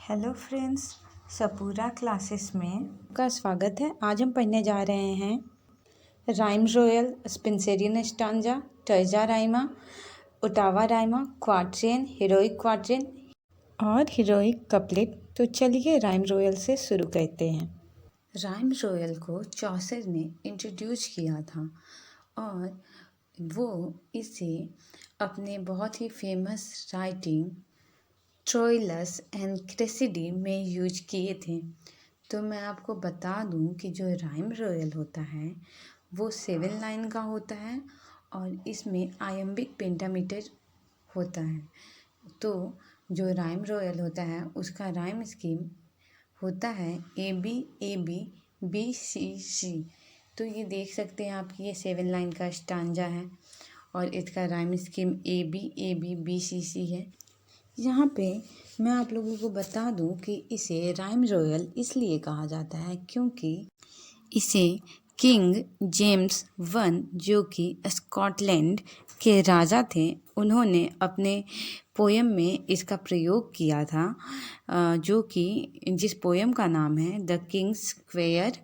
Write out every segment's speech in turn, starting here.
Hello friends, सपूरा classes में आपका स्वागत है। आज हम पढ़ने जा रहे हैं rhyme royal, Spencerian stanza, terza Raima, Ottawa Raima, quatrain, heroic quatrain और हीरोइक कपलेट। तो चलिए राइम रोयल से शुरू करते हैं। राइम रोयल को चौसर ने इंट्रोड्यूस किया था और वो इसे अपने बहुत ही फेमस राइटिंग ट्रोइलस एंड क्रेसिडी में यूज किए थे। तो मैं आपको बता दूं कि जो राइम रोयल होता है वो 7 लाइन का होता है और इसमें आयम्बिक पेंटामीटर होता है। तो जो राइम रोयल होता है उसका राइम स्कीम होता है A B B C C. तो ये देख सकते हैं आप कि ये 7 लाइन का स्टांजा है और इसका rhyme scheme A B B C C है। यहाँ पे मैं आप लोगों को बता दूं कि इसे राइम रॉयल इसलिए कहा जाता है क्योंकि इसे किंग जेम्स वन, जो कि स्कॉटलैंड के राजा थे, उन्होंने अपने पोयम में इसका प्रयोग किया था, जो कि जिस पोयम का नाम है द किंग्स स्क्वेयर।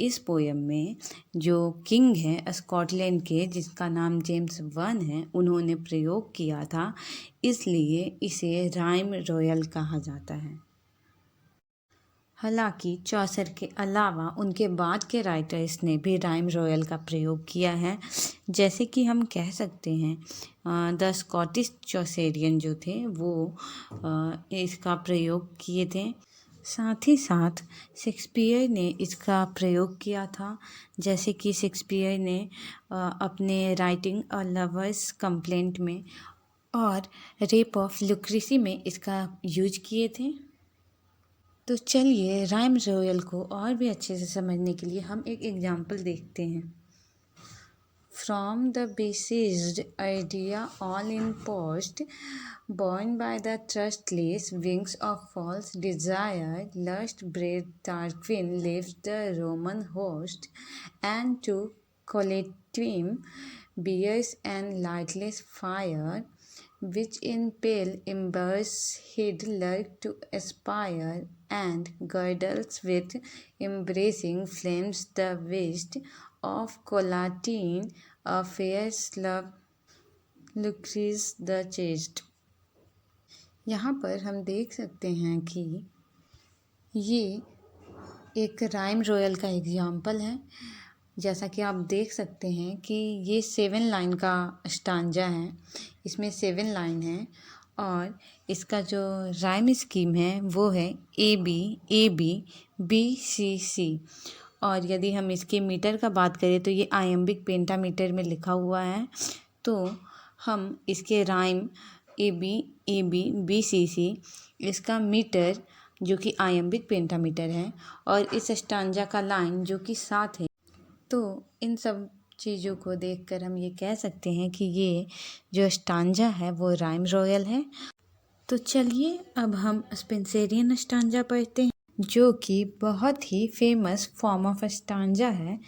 इस पोयम में जो किंग है स्कॉटलैंड के, जिसका नाम जेम्स वन है, उन्होंने प्रयोग किया था, इसलिए इसे राइम रॉयल कहा जाता है। हालांकि चौसर के अलावा उनके बाद के राइटर्स ने भी राइम रॉयल का प्रयोग किया है। जैसे कि हम कह सकते हैं द स्कॉटिश चौसेरियन जो थे वो इसका प्रयोग किए थे। साथ ही साथ शेक्सपियर ने इसका प्रयोग किया था। जैसे कि शेक्सपियर ने अपने राइटिंग अ लवर्स कंप्लेंट में और रेप ऑफ लुक्रेसी में इसका यूज किए थे। तो चलिए राइम रॉयल को और भी अच्छे से समझने के लिए हम एक एग्जाम्पल देखते हैं। From the basest idea all in post born by the trustless wings of false desire, lust bred Tarquin left the Roman host and took Collectrim, beers and lightless fire, which in pale embers he'd like to aspire, and girdles with embracing flames the waist of Collatine, a fair slave Lucrece the chaste। यहाँ पर हम देख सकते हैं कि ये एक rhyme royal का एग्जाम्पल है। जैसा कि आप देख सकते हैं कि ये 7 लाइन का स्टांजा है, इसमें 7 लाइन है और इसका जो राइम स्कीम है वो है ए बी बी सी सी। और यदि हम इसके मीटर का बात करें तो ये आयम्बिक पेंटामीटर में लिखा हुआ है। तो हम इसके rhyme A B B C C, इसका मीटर जो कि आयम्बिक पेंटामीटर है और इस स्टांजा का लाइन जो कि 7 है। तो इन सब चीज़ों को देखकर हम ये कह सकते हैं कि ये जो स्टांजा है वो राइम रॉयल है। तो चलिए अब हम स्पेंसेरियन स्टांजा पढ़ते हैं, जो कि बहुत ही फेमस फॉर्म ऑफ स्टांजा है।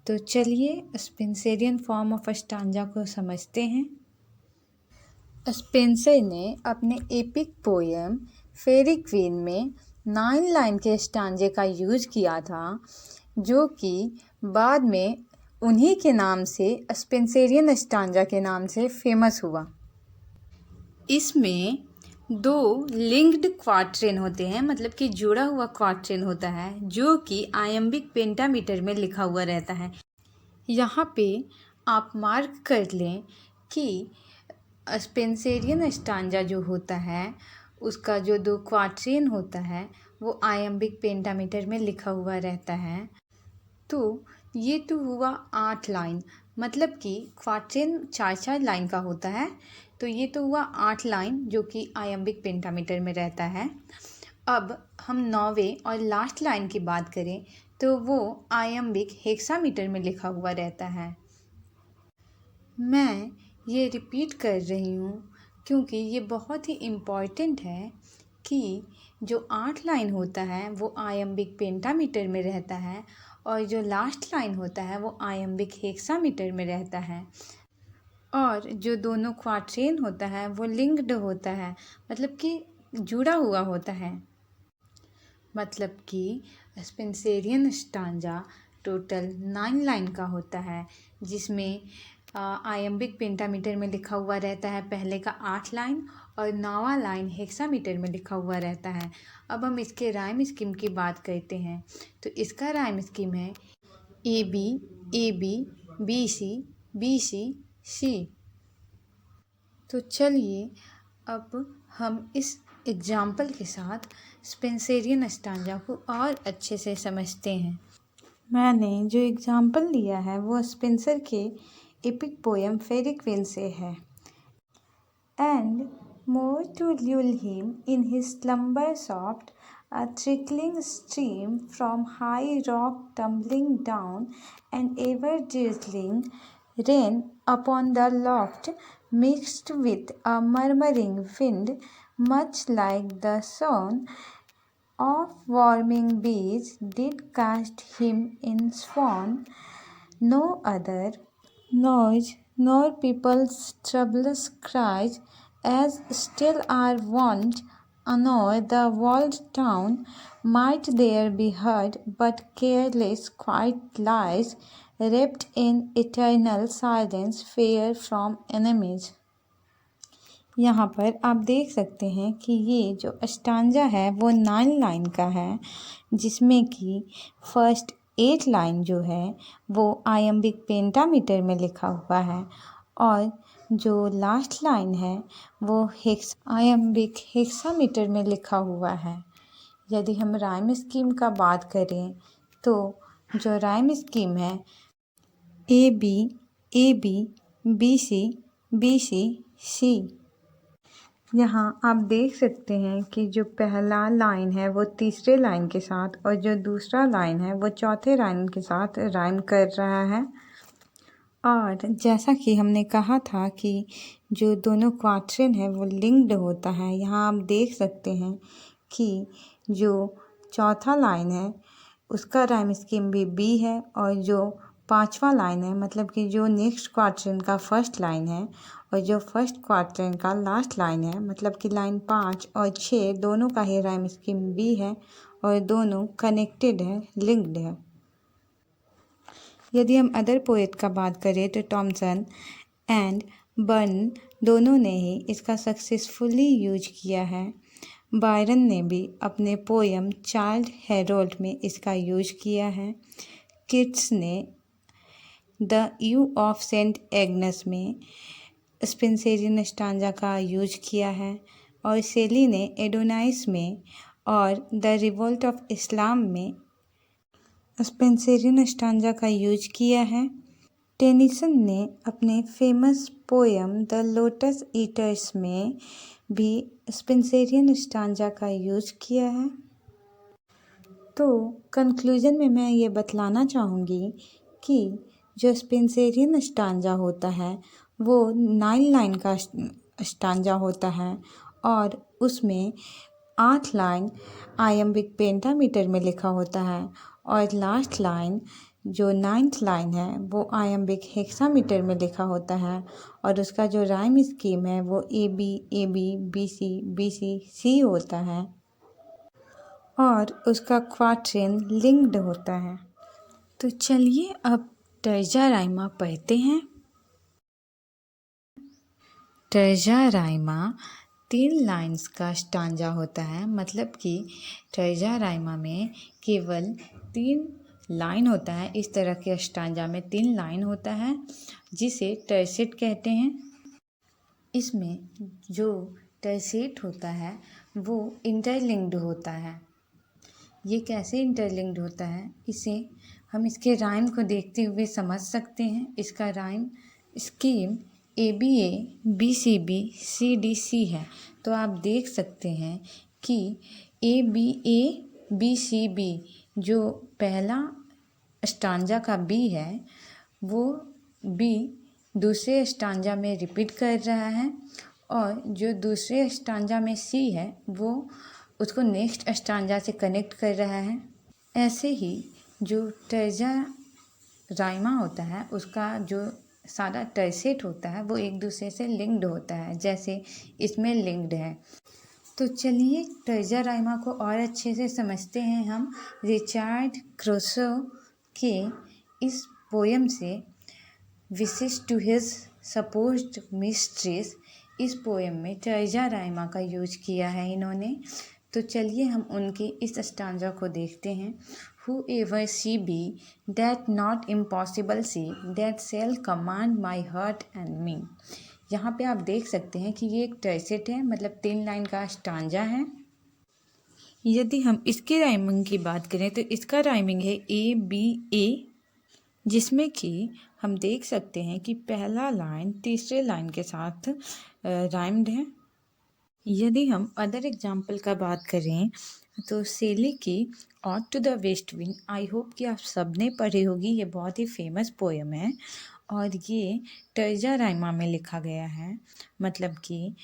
तो चलिए स्पेंसेरियन फॉर्म ऑफ स्टांजा को समझते हैं। स्पेंसर ने अपने एपिक पोएम फेरी क्वीन में 9 लाइन के स्टांजे का यूज किया था, जो कि बाद में उन्हीं के नाम से स्पेंसेरियन स्टांजा के नाम से फेमस हुआ। इसमें 2 लिंक्ड क्वाट्रेन होते हैं, मतलब कि जुड़ा हुआ क्वाट्रेन होता है, जो कि आयम्बिक पेंटामीटर में लिखा हुआ रहता है। यहाँ पे आप मार्क कर लें कि स्पेंसेरियन स्टांजा जो होता है उसका जो 2 क्वाट्रेन होता है वो आयम्बिक पेंटामीटर में लिखा हुआ रहता है। तो ये तो हुआ 8 लाइन, मतलब कि क्वाट्रेन 4 लाइन का होता है। तो ये तो हुआ 8 लाइन जो कि आयम्बिक पेंटामीटर में रहता है। अब हम 9वें और लास्ट लाइन की बात करें तो वो आयम्बिक हेक्सामीटर में लिखा हुआ रहता है। मैं ये रिपीट कर रही हूँ क्योंकि ये बहुत ही इम्पॉर्टेंट है कि जो 8 लाइन होता है वो आयम्बिक पेंटामीटर में रहता है और जो लास्ट लाइन होता है वो आयम्बिक हेक्सामीटर में रहता है। और जो दोनों क्वाट्रेन होता है वो लिंक्ड होता है, मतलब कि जुड़ा हुआ होता है। मतलब कि स्पेंसेरियन स्टांजा टोटल 9 लाइन का होता है, जिसमें आयम्बिक पेंटामीटर में लिखा हुआ रहता है पहले का 8 लाइन और 9वां लाइन हेक्सामीटर में लिखा हुआ रहता है। अब हम इसके राइम स्कीम की बात करते हैं। तो इसका राइम स्कीम है A B A B B C B C C. तो चलिए अब हम इस एग्जाम्पल के साथ स्पेंसेरियन स्टांजा को और अच्छे से समझते हैं। मैंने जो एग्जाम्पल लिया है वो स्पेंसर के एपिक पोएम फेरी क्वीन से है। And more to lull him in his slumber soft, a trickling stream from high rock tumbling down, and ever drizzling rain upon the loft, mixed with a murmuring wind, much like the sound of warming bees, did cast him in swoon. No other noise nor people's troublous cries, as still are wont o'er the walled town, might there be heard, but careless quiet lies, wrapped in eternal silence, fair from enemies। यहाँ पर आप देख सकते हैं कि ये जो stanza है वो 9 लाइन का है, जिसमें कि फर्स्ट 8 लाइन जो है वो आयम्बिक पेंटामीटर में लिखा हुआ है और जो लास्ट लाइन है वो आयम्बिक हेक्सामीटर में लिखा हुआ है। यदि हम राइम स्कीम का बात करें तो जो राइम स्कीम है ए बी बी सी सी। यहाँ आप देख सकते हैं कि जो पहला लाइन है वो तीसरे लाइन के साथ और जो दूसरा लाइन है वो चौथे लाइन के साथ राइम कर रहा है। और जैसा कि हमने कहा था कि जो दोनों क्वाट्रेन है वो लिंक्ड होता है। यहाँ आप देख सकते हैं कि जो चौथा लाइन है उसका राइम स्कीम भी बी है और जो 5वां लाइन है मतलब कि जो नेक्स्ट क्वाट्रेन का फर्स्ट लाइन है और जो फर्स्ट क्वार्टर का लास्ट लाइन है मतलब कि लाइन 5 और 6 दोनों का ही राइम स्कीम बी है और दोनों कनेक्टेड है, लिंक्ड है। यदि हम अदर पोएट का बात करें तो टॉमसन एंड बर्न दोनों ने ही इसका सक्सेसफुली यूज किया है। बायरन ने भी अपने पोएम चाइल्ड हेरोल्ड में इसका यूज किया है। किट्स ने the eve of saint Agnes में स्पेंसेरियन स्टांजा का यूज किया है और सेली ने एडोनाइस में और द रिवोल्ट ऑफ इस्लाम में स्पेंसेरियन स्टांजा का यूज किया है। टेनिसन ने अपने famous poem the lotus eaters में भी स्पेंसेरियन स्टांजा का यूज किया है। तो कंक्लूजन में मैं ये बतलाना चाहूँगी कि जो स्पेंसेरियन स्टांजा होता है वो 9 लाइन का स्टांजा होता है और उसमें 8 लाइन आयम्बिक पेंटामीटर में लिखा होता है और लास्ट लाइन जो 9th लाइन है वो आयम्बिक हेक्सामीटर में लिखा होता है और उसका जो राइम स्कीम है वो ए बी बी सी होता है और उसका क्वाट्रेन लिंक्ड होता है। तो चलिए अब तर्जा राइमा पढ़ते हैं। तर्जा राइमा 3 लाइन्स का स्टांजा होता है मतलब कि तर्जा राइमा में केवल 3 लाइन होता है। इस तरह के स्टांजा में 3 लाइन होता है जिसे टर्सेट कहते हैं। इसमें जो टर्सेट होता है वो इंटरलिंक्ड होता है। ये कैसे इंटरलिंक्ड होता है इसे हम इसके राइम को देखते हुए समझ सकते हैं। इसका rhyme scheme A B C D C है। तो आप देख सकते हैं कि ए बी सी जो पहला स्टांजा का बी है वो बी दूसरे स्टांजा में रिपीट कर रहा है और जो दूसरे स्टांजा में सी है वो उसको नेक्स्ट स्टांजा से कनेक्ट कर रहा है। ऐसे ही जो तर्जा राइमा होता है उसका जो सारा टर्सेट होता है वो एक दूसरे से लिंक्ड होता है, जैसे इसमें लिंक्ड है। तो चलिए ट्रेजर राइमा को और अच्छे से समझते हैं हम रिचार्ड क्रोसो के इस पोयम से। Wishes to his supposed mistress, इस पोयम में ट्रेजर राइमा का यूज किया है इन्होंने। तो चलिए हम उनके इस स्टांजा को देखते हैं। Whoever she be, that not impossible she, that shall command my heart and me। यहाँ पे आप देख सकते हैं कि ये एक टर्सेट है, मतलब 3 लाइन का स्टांजा है। यदि हम इसके राइमिंग की बात करें तो इसका राइमिंग है A-B-A, जिसमें कि हम देख सकते हैं कि पहला लाइन तीसरे लाइन के साथ राइम्ड है। यदि हम अदर एग्जाम्पल का बात करें तो सेली की ode to the west wind, I hope कि आप सब ने पढ़ी होगी। ये बहुत ही फेमस पोएम है और ये टर्जा राइमा में लिखा गया है। मतलब कि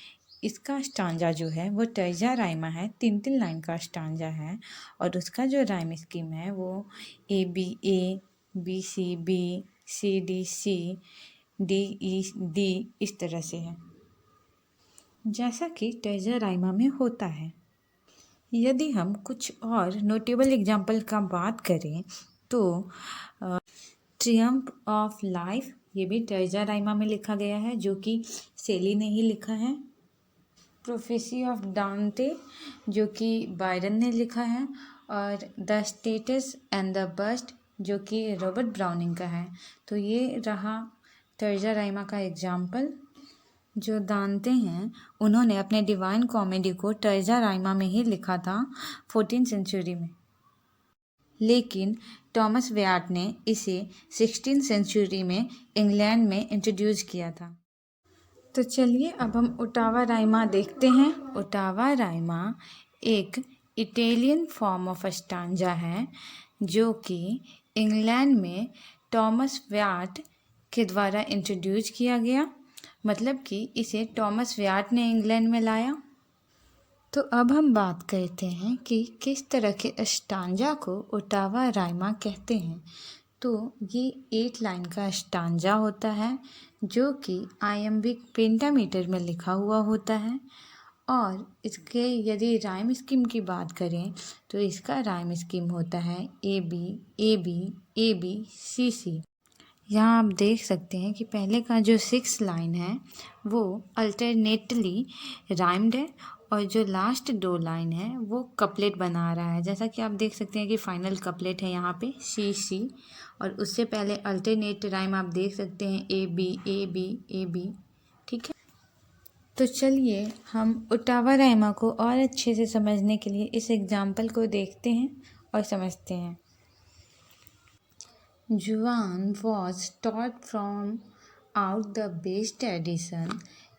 इसका स्टांजा जो है वो टर्जा राइमा है, 3 लाइन का स्टांजा है और उसका जो राइम स्कीम है वो A-B-A, B-C-B, C-D-C, D-E-D इस तरह से है, जैसा कि टर्जा राइमा में होता है। यदि हम कुछ और नोटेबल एग्जाम्पल का बात करें तो ट्रियम्फ ऑफ लाइफ, ये भी टर्जा राइमा में लिखा गया है, जो कि सेली ने ही लिखा है। प्रोफेसी ऑफ डांटे, जो कि बायरन ने लिखा है। और the statue and the bust, जो कि रॉबर्ट ब्राउनिंग का है। तो ये रहा टर्जा राइमा का एग्जाम्पल। जो दांते हैं उन्होंने अपने डिवाइन कॉमेडी को टर्जा राइमा में ही लिखा था 14th सेंचुरी में, लेकिन टॉमस व्याट ने इसे 16th सेंचुरी में इंग्लैंड में इंट्रोड्यूस किया था। तो चलिए अब हम ओटावा राइमा देखते हैं। ओटावा राइमा एक इटालियन फॉर्म ऑफ स्टांजा है जो कि इंग्लैंड में टॉमस व्याट के द्वारा इंट्रोड्यूस किया गया। मतलब कि इसे टॉमस व्याट ने इंग्लैंड में लाया। तो अब हम बात करते हैं कि किस तरह के स्टांजा को ओटावा राइमा कहते हैं। तो ये 8 लाइन का स्टांजा होता है जो कि आयम्बिक पेंटामीटर में लिखा हुआ होता है। और इसके यदि राइम स्कीम की बात करें तो इसका राइम स्कीम होता है A-B-A-B-A-B-C-C। यहाँ आप देख सकते हैं कि पहले का जो 6 लाइन है वो अल्टरनेटली राइम्ड है और जो लास्ट 2 लाइन है वो कपलेट बना रहा है। जैसा कि आप देख सकते हैं कि फाइनल कपलेट है यहाँ पे C और उससे पहले अल्टरनेट राइम आप देख सकते हैं A-B-A-B-A-B। ठीक है, तो चलिए हम ओटावा राइमा को और अच्छे से समझने के लिए इस एग्जाम्पल को देखते हैं और समझते हैं। Juan was taught from out the best tradition,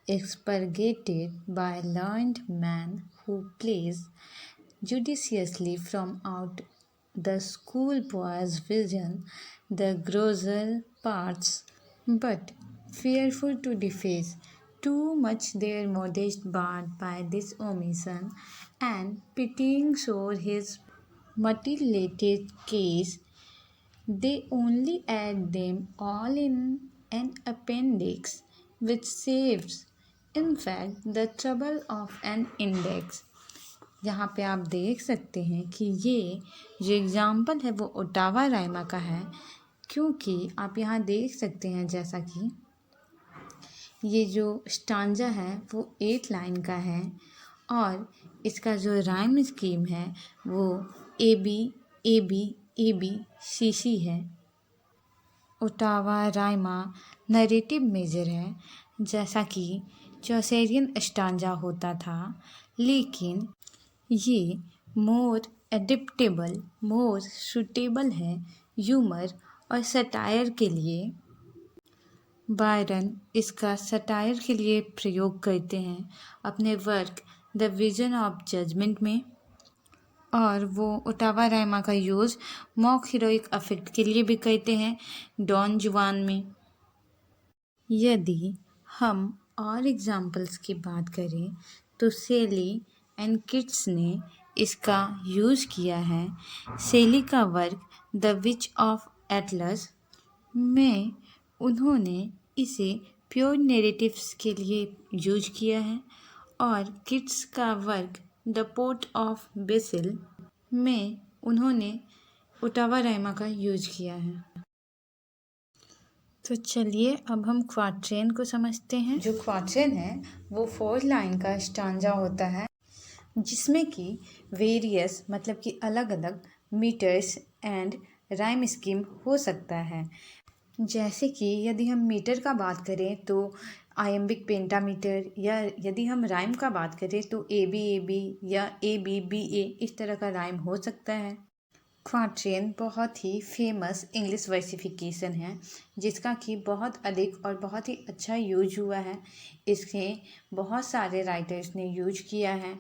expurgated by learned man who plays judiciously from out the schoolboy's vision the grosser parts, but fearful to deface too much their modest bard by this omission, and pitying sore his mutilated case, they only add them all in an appendix which saves, in fact, the trouble of an index। यहाँ पे आप देख सकते हैं कि ये जो example है वो ओटावा राइमा का है, क्योंकि आप यहाँ देख सकते हैं जैसा कि ये जो स्टांजा है वो 8 लाइन का है और इसका जो राइम स्कीम है वो A-B-A-B-A-B-C-C है। ओटावा राइमा नरेटिव मेजर है, जैसा कि चौसेरियन स्टांजा होता था, लेकिन ये मोर एडिप्टेबल, मोर सूटेबल है ह्यूमर और सटायर के लिए। बायरन इसका सटायर के लिए प्रयोग करते हैं अपने work the vision of judgement में, और वो ओटावा राइमा का यूज़ मॉक हीरोइक अफेक्ट के लिए भी करते हैं डॉन जुआन में। यदि हम और एग्जाम्पल्स की बात करें तो सेली एंड किट्स ने इसका यूज़ किया है। सेली का work the which of Atlas में उन्होंने इसे प्योर नैरेटिव्स के लिए यूज किया है और किट्स का work the port of BECIL में उन्होंने ओटावा राइमा का यूज किया है। तो चलिए अब हम क्वाट्रेन को समझते हैं। जो क्वाट्रेन है वो 4 लाइन का स्टांजा होता है जिसमें कि वेरियस मतलब कि अलग अलग मीटर्स एंड राइम स्कीम हो सकता है। जैसे कि यदि हम मीटर का बात करें तो आयम्बिक पेंटामीटर, या यदि हम राइम का बात करें तो ए बी या ए बी ए, इस तरह का राइम हो सकता है। क्वाट्रेन बहुत ही फेमस इंग्लिश वर्सिफिकेशन है जिसका कि बहुत अधिक और बहुत ही अच्छा यूज हुआ है। इसके बहुत सारे राइटर्स ने यूज किया है।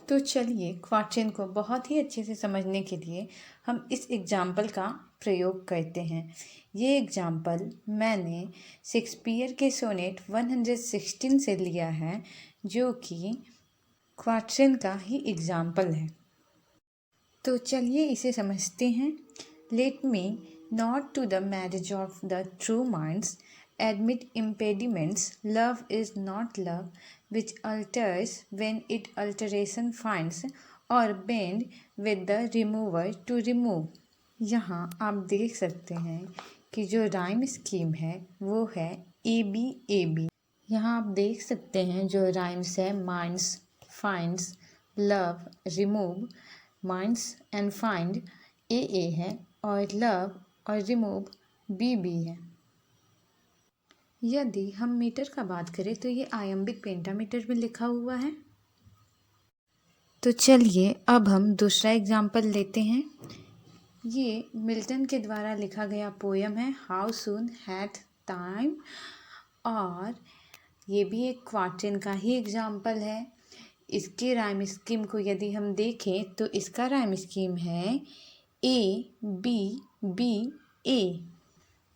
तो चलिए क्वाट्रेन को बहुत ही अच्छे से समझने के लिए हम इस एग्जाम्पल का प्रयोग करते हैं। ये एग्जाम्पल मैंने शेक्सपियर के सोनेट 116 से लिया है जो कि क्वाट्रेन का ही एग्जाम्पल है। तो चलिए इसे समझते हैं। Let me not to the marriage of true ट्रू माइंड्स admit impediments. Love is not love, which alters when it alteration finds or bend with the remover to remove. यहाँ आप देख सकते हैं कि जो राइम स्कीम है वो है ए बी। यहाँ आप देख सकते हैं जो राइम्स है minds, finds, love, remove. Minds and find A है और लव और रिमूव बी है। यदि हम मीटर का बात करें तो ये आयम्बिक पेंटामीटर में लिखा हुआ है। तो चलिए अब हम दूसरा एग्जाम्पल लेते हैं। ये मिल्टन के द्वारा लिखा गया पोयम है हाउ सून हैथ टाइम, और ये भी एक क्वाट्रेन का ही एग्जाम्पल है। इसके राइम स्कीम को यदि हम देखें तो इसका राइम स्कीम है A B A.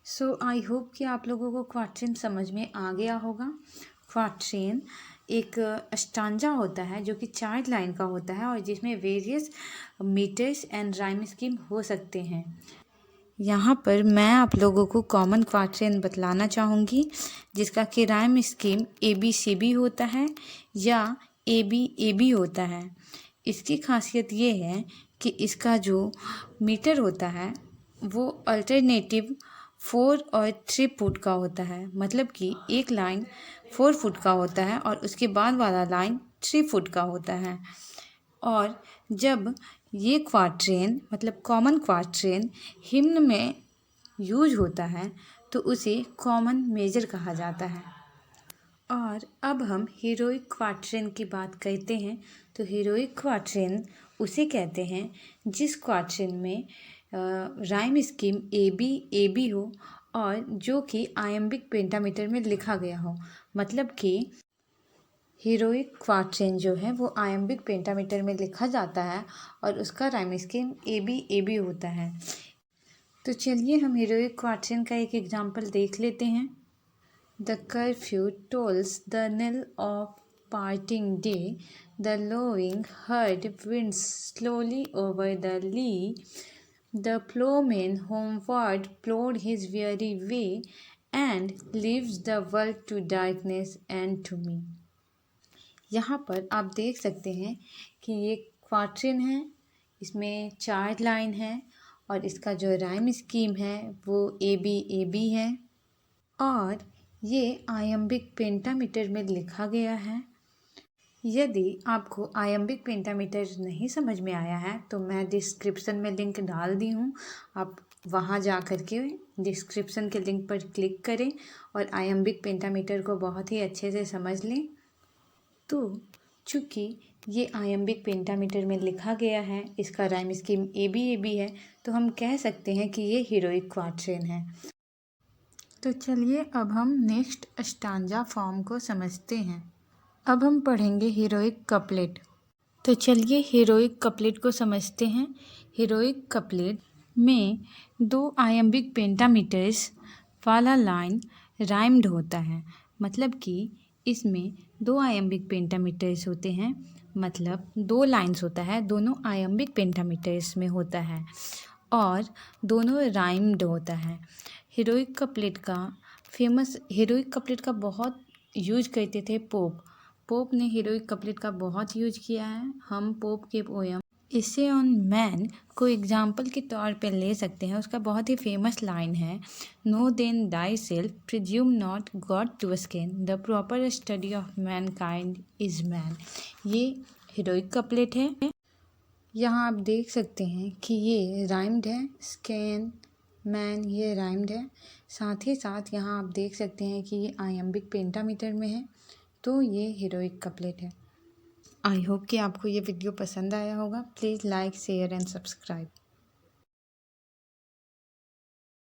So I hope कि आप लोगों को क्वाट्रेन समझ में आ गया होगा। क्वाट्रेन एक स्टांजा होता है जो कि 4 लाइन का होता है और जिसमें various meters and rhyme scheme हो सकते हैं। यहाँ पर मैं आप लोगों को कॉमन क्वाट्रेन बतलाना चाहूँगी जिसका कि राइम स्कीम ABCB होता है या ABAB होता है। इसकी खासियत ये है कि इसका जो मीटर होता है वो अल्टरनेटिव 4 और 3 फुट का होता है। मतलब कि एक लाइन 4 फुट का होता है और उसके बाद वाला लाइन 3 फुट का होता है। और जब ये क्वाट्रेन मतलब कॉमन क्वाट्रेन हिम्न में यूज होता है तो उसे कॉमन मेजर कहा जाता है। और अब हम हीरोइक क्वाट्रेन की बात करते हैं। तो हीरोइक क्वाट्रेन उसे कहते हैं जिस क्वाट्रेन में राइम स्कीम ABAB हो और जो कि आयम्बिक पेंटामीटर में लिखा गया हो। मतलब कि हीरोइक क्वाट्रेन जो है वो आयम्बिक पेंटामीटर में लिखा जाता है और उसका राइम स्कीम ABAB होता है। तो चलिए हम हीरोइक क्वाट्रेन का एक एग्जाम्पल देख लेते हैं। The curfew tolls the knell of parting day. The lowing herd winds slowly over the lea. The ploughman homeward plowed his weary way and leaves the world to darkness and to me. यहाँ पर आप देख सकते हैं कि ये quatrain है, इसमें 4 लाइन है और इसका जो राइम स्कीम है वो ABAB है और ये आयम्बिक पेंटामीटर में लिखा गया है। यदि आपको आयम्बिक पेंटामीटर नहीं समझ में आया है तो मैं डिस्क्रिप्शन में लिंक डाल दी हूँ, आप वहाँ जा कर के डिस्क्रिप्शन के लिंक पर क्लिक करें और आयम्बिक पेंटामीटर को बहुत ही अच्छे से समझ लें। तो चूँकि ये आयम्बिक पेंटामीटर में लिखा गया है, इसका राइम स्कीम ABAB है, तो हम कह सकते हैं कि ये हीरोइक क्वाट्रेन है। तो चलिए अब हम नेक्स्ट स्टांजा फॉर्म को समझते हैं। अब हम पढ़ेंगे हीरोइक कपलेट। तो चलिए हीरोइक कपलेट को समझते हैं। हीरोइक कपलेट में 2 आयम्बिक पेंटामीटर्स वाला लाइन राइम्ड होता है। मतलब कि इसमें 2 आयम्बिक पेंटामीटर्स होते हैं, मतलब 2 लाइन्स होता है, दोनों आयम्बिक पेंटामीटर्स में होता है और दोनों राइम्ड होता है। हीरोइक कपलेट का बहुत यूज करते थे पोप। पोप ने हीरोइक कपलेट का बहुत यूज किया है। हम पोप के पोयम इसे ऑन मैन को एग्जाम्पल के तौर पे ले सकते हैं। उसका बहुत ही फेमस लाइन है, know then thy self, presume not God to scan, the proper study of mankind is man. ये हीरोइक कपलेट है। यहाँ आप देख सकते हैं कि ये राइम्ड है, स्किन मैन ये राइम्ड है। साथ ही साथ यहाँ आप देख सकते हैं कि ये आयम्बिक पेंटामीटर में है, तो ये हीरोइक कपलेट है। आई होप कि आपको ये वीडियो पसंद आया होगा। Please like share and subscribe.